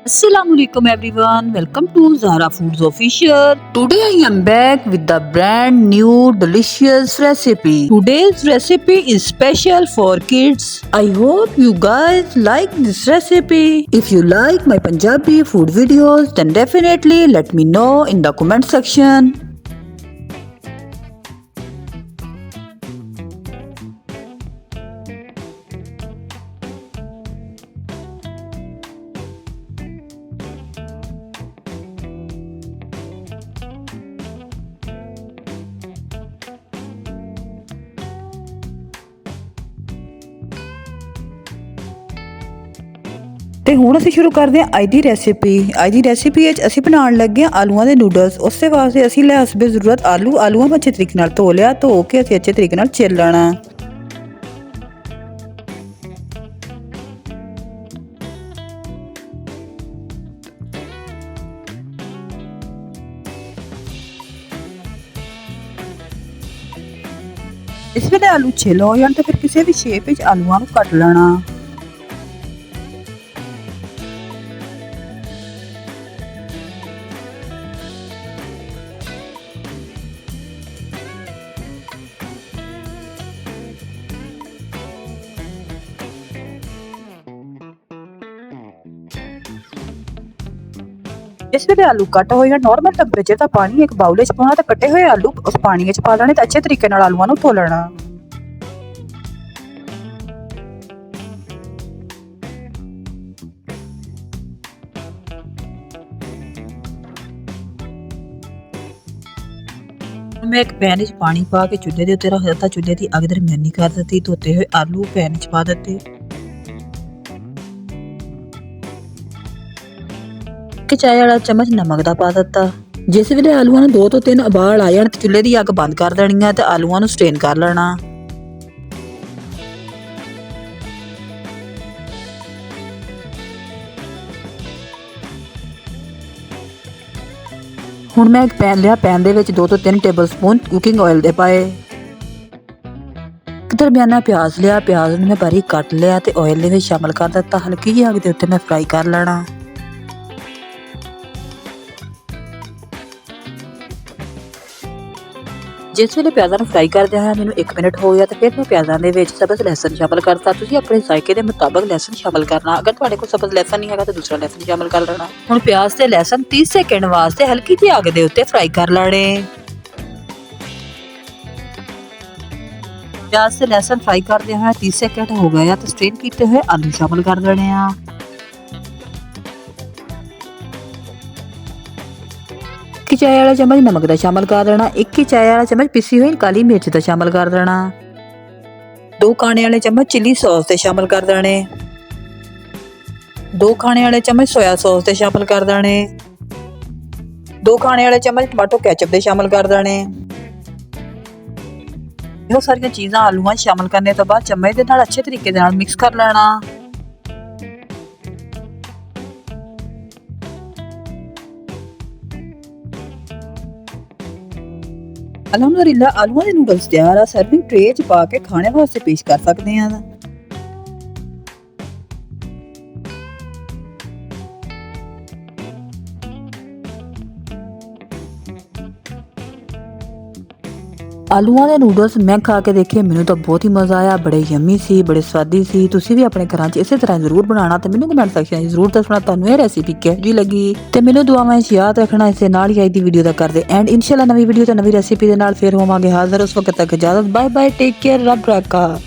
Assalamualaikum everyone, welcome to Zara Foods Official. Today I am back with the brand new delicious recipe. Today's recipe is special for kids. I hope you guys like this recipe. If you like my Punjabi food videos, then definitely let me know in the comment section. ਤੇ ਹੁਣ ਅਸੀਂ ਸ਼ੁਰੂ ਕਰਦੇ ਹਾਂ ਅੱਜ ਦੀ recipe ਵਿੱਚ ਅਸੀਂ ਬਣਾਉਣ ਲੱਗੇ ਹਾਂ ਆਲੂਆਂ ਦੇ ਨੂਡਲਸ। ਉਸੇ ਵਾਸਤੇ ਅਸੀਂ ਲੈ ਹਸਬੇ ਜ਼ਰੂਰਤ ਆਲੂਆਂ ਨੂੰ ਅੱਛੇ ਤਰੀਕੇ ਨਾਲ ਧੋ ਲਿਆ, ਧੋ ਕੇ ਅਸੀਂ ਅੱਛੇ ਤਰੀਕੇ ਨਾਲ ਛਿੱਲ ਲੈਣਾ। ਇਸ ਵੇਲੇ ਆਲੂ ਛਿੱਲ ਹੋ ਜਾਣ ਤਾਂ ਫਿਰ ਕਿਸੇ ਵੀ ਸ਼ੇਪ ਵਿੱਚ ਆਲੂਆਂ ਨੂੰ ਕੱਟ ਲੈਣਾ। ਇਸ ਵੇਲੇ ਆਲੂ ਕੱਟ ਹੋਏ ਜਾਂ ਨਾਰਮਲ ਟੈਂਪਰੇਚਰ ਦਾ ਪਾਣੀ ਇੱਕ ਬਾਉਲ ਵਿੱਚ ਪਾਉਣਾ ਤੇ ਕੱਟੇ ਹੋਏ ਆਲੂ ਉਸ ਪਾਣੀ ਵਿੱਚ ਪਾ ਲੈਣੇ ਤੇ ਅੱਛੇ ਤਰੀਕੇ ਨਾਲ ਆਲੂਆਂ ਨੂੰ ਧੋ ਲੈਣਾ। ਮੈਂ ਇੱਕ ਪੈਨ ਵਿੱਚ ਪਾਣੀ ਪਾ ਕੇ ਚੁੱਲ੍ਹੇ ਦੇ ਉੱਤੇ ਰੱਖ ਦਿੱਤਾ। ਚੁੱਲ੍ਹੇ ਦੀ ਅੱਗ ਦਰਮਿਆਨੀ ਕਰ ਦਿੱਤੀ। ਧੋਤੇ ਹੋਏ ਆਲੂ ਪੈਨ ਵਿੱਚ ਪਾ ਦਿੱਤੇ। ਇੱਕ ਚਾਹ ਵਾਲਾ ਚਮਚ ਨਮਕ ਦਾ ਪਾ ਦਿੱਤਾ। ਜਿਸ ਵੇਲੇ ਆਲੂਆਂ ਨੂੰ 2 ਤੋਂ 3 ਉਬਾਲ ਆ ਜਾਣ ਤੇ ਚੁੱਲ੍ਹੇ ਦੀ ਅੱਗ ਬੰਦ ਕਰ ਦੇਣੀ ਹੈ ਤੇ ਆਲੂਆਂ ਨੂੰ ਸਟ੍ਰੇਨ ਕਰ ਲੈਣਾ। ਹੁਣ ਮੈਂ ਇੱਕ ਪੈਨ ਲਿਆ, ਪੈਨ ਦੇ ਵਿੱਚ 2 ਤੋਂ 3 ਟੇਬਲ ਸਪੂਨ ਕੁਕਿੰਗ ਆਇਲ ਦੇ ਪਾਏ। ਇੱਕ ਦਰਮਿਆਨਾ ਪਿਆਜ਼ ਲਿਆ, ਪਿਆਜ਼ ਨੂੰ ਮੈਂ ਬਾਰੀਕ ਕੱਟ ਲਿਆ ਤੇ ਆਇਲ ਦੇ ਵਿੱਚ ਸ਼ਾਮਲ ਕਰ ਦਿੱਤਾ। ਹਲਕੀ ਜਿਹੀ ਅੱਗ ਦੇ ਉੱਤੇ ਮੈਂ ਫਰਾਈ ਕਰ ਲੈਣਾ। ਜਿਸ ਵੇਲੇ ਪਿਆਜ਼ਾਂ ਨੂੰ ਫਰਾਈ ਕਰਦੇ ਹਾਂ ਮੈਨੂੰ 1 ਮਿੰਟ ਹੋ ਗਿਆ ਤੇ ਫਿਰ ਮੈਂ ਪਿਆਜ਼ਾਂ ਦੇ ਵਿੱਚ ਸਬਜ਼ ਲਸਣ ਸ਼ਾਮਲ ਕਰਤਾ। ਤੁਸੀਂ ਆਪਣੇ ਜ਼ਾਇਕੇ ਦੇ ਮੁਤਾਬਕ ਲਸਣ ਸ਼ਾਮਲ ਕਰਨਾ। ਅਗਰ ਤੁਹਾਡੇ ਕੋਲ ਸਬਜ਼ ਲਸਣ ਨਹੀਂ ਹੈਗਾ ਤਾਂ ਦੂਸਰਾ ਲਸਣ ਸ਼ਾਮਲ ਕਰ ਲੈਣਾ। ਹੁਣ ਪਿਆਜ਼ ਤੇ ਲਸਣ 30 ਸੈਕਿੰਡ ਵਾਸਤੇ ਹਲਕੀ ਜਿਹੀ ਅੱਗ ਦੇ ਉੱਤੇ ਫਰਾਈ ਕਰ ਲੈਣੇ। ਪਿਆਜ਼ ਤੇ ਲਸਣ ਫਰਾਈ ਕਰਦੇ ਹੋਏ 30 ਸੈਕਿੰਡ ਹੋ ਗਏ ਆ ਤੇ ਸਟ੍ਰੇਨ ਕੀਤੇ ਹੋਏ ਆਲੂ ਸ਼ਾਮਲ ਕਰ ਦੇਣੇ ਆ। ਇੱਕ ਚਾਹ ਵਾਲਾ ਚਮਚ ਨਮਕ ਦਾ ਸ਼ਾਮਲ ਕਰ ਦੇਣਾ। 1 ਚਾਹ ਵਾਲਾ ਚਮਚ ਪਿਸੀ ਹੋਈ ਕਾਲੀ ਮਿਰਚ ਦਾ ਸ਼ਾਮਲ ਕਰ ਦੇਣਾ। 2 ਖਾਣੇ ਵਾਲੇ ਚਮਚ ਚਿੱਲੀ ਸੌਸ ਦੇ ਸ਼ਾਮਲ ਕਰ ਦੇਣੇ। 2 ਖਾਣੇ ਵਾਲੇ ਚਮਚ ਸੋਇਆ ਸੌਸ ਦੇ ਸ਼ਾਮਲ ਕਰ ਦੇਣੇ। 2 ਖਾਣੇ ਵਾਲੇ ਚਮਚ ਟਮਾਟੋ ਕੈਚਅਪ ਦੇ ਸ਼ਾਮਲ ਕਰ ਦੇਣੇ। ਇਹ ਸਾਰੀਆਂ ਚੀਜ਼ਾਂ ਆਲੂਆਂ ਸ਼ਾਮਲ ਕਰਨੇ ਤੋਂ ਬਾਅਦ ਚਮਚ ਦੇ ਨਾਲ ਅੱਛੇ ਤਰੀਕੇ ਦੇ ਨਾਲ ਮਿਕਸ ਕਰ ਲੈਣਾ। ਅਲਹਮਦੁਲਿਲਾ ਆਲੂਆਂ ਦੇ ਨੂਡਲਸ ਤਿਆਰ ਆ। ਸਰਵਿੰਗ ਟ੍ਰੇ 'ਚ ਪਾ ਕੇ ਖਾਣੇ ਵਾਸਤੇ ਪੇਸ਼ ਕਰ ਸਕਦੇ ਹਾਂ। ਆਲੂਆਂ ਦੇ ਨੂਡਲਸ ਮੈਂ ਖਾ ਕੇ ਦੇਖੇ, ਮੈਨੂੰ ਤਾਂ ਬਹੁਤ ਹੀ ਮਜ਼ਾ ਆਇਆ। ਬੜੇ ਯੰਮੀ ਸੀ, ਬੜੇ ਸਵਾਦੀ ਸੀ। ਤੁਸੀਂ ਵੀ ਆਪਣੇ ਘਰਾਂ 'ਚ ਇਸੇ ਤਰ੍ਹਾਂ ਜ਼ਰੂਰ ਬਣਾਉਣਾ ਤੇ ਮੈਨੂੰ ਕਮੈਂਟ ਸੈਕਸ਼ਨ 'ਚ ਜ਼ਰੂਰ ਦੱਸਣਾ ਤੁਹਾਨੂੰ ਇਹ ਰੈਸਿਪੀ ਕਿਹੋ ਜਿਹੀ ਲੱਗੀ ਤੇ ਮੈਨੂੰ ਦੁਆਵਾਂ 'ਚ ਯਾਦ ਰੱਖਣਾ। ਇਸੇ ਨਾਲ ਹੀ ਅੱਜ ਦੀ ਵੀਡੀਓ ਦਾ ਕਰਦੇ ਐਂਡ ਇਨਸ਼ਾਅੱਲਾ ਨਵੀਂ ਵੀਡੀਓ ਤੇ ਨਵੀਂ ਰੈਸਿਪੀ ਦੇ ਨਾਲ ਫਿਰ ਹੋਵਾਂਗੇ ਹਾਜ਼ਰ। ਉਸ ਵਕਤ ਤੱਕ ਇਜਾਜ਼ਤ, ਬਾਏ ਬਾਏ, ਟੇਕ ਕੇਅਰ, ਰੱਬ ਰਾਖਾ।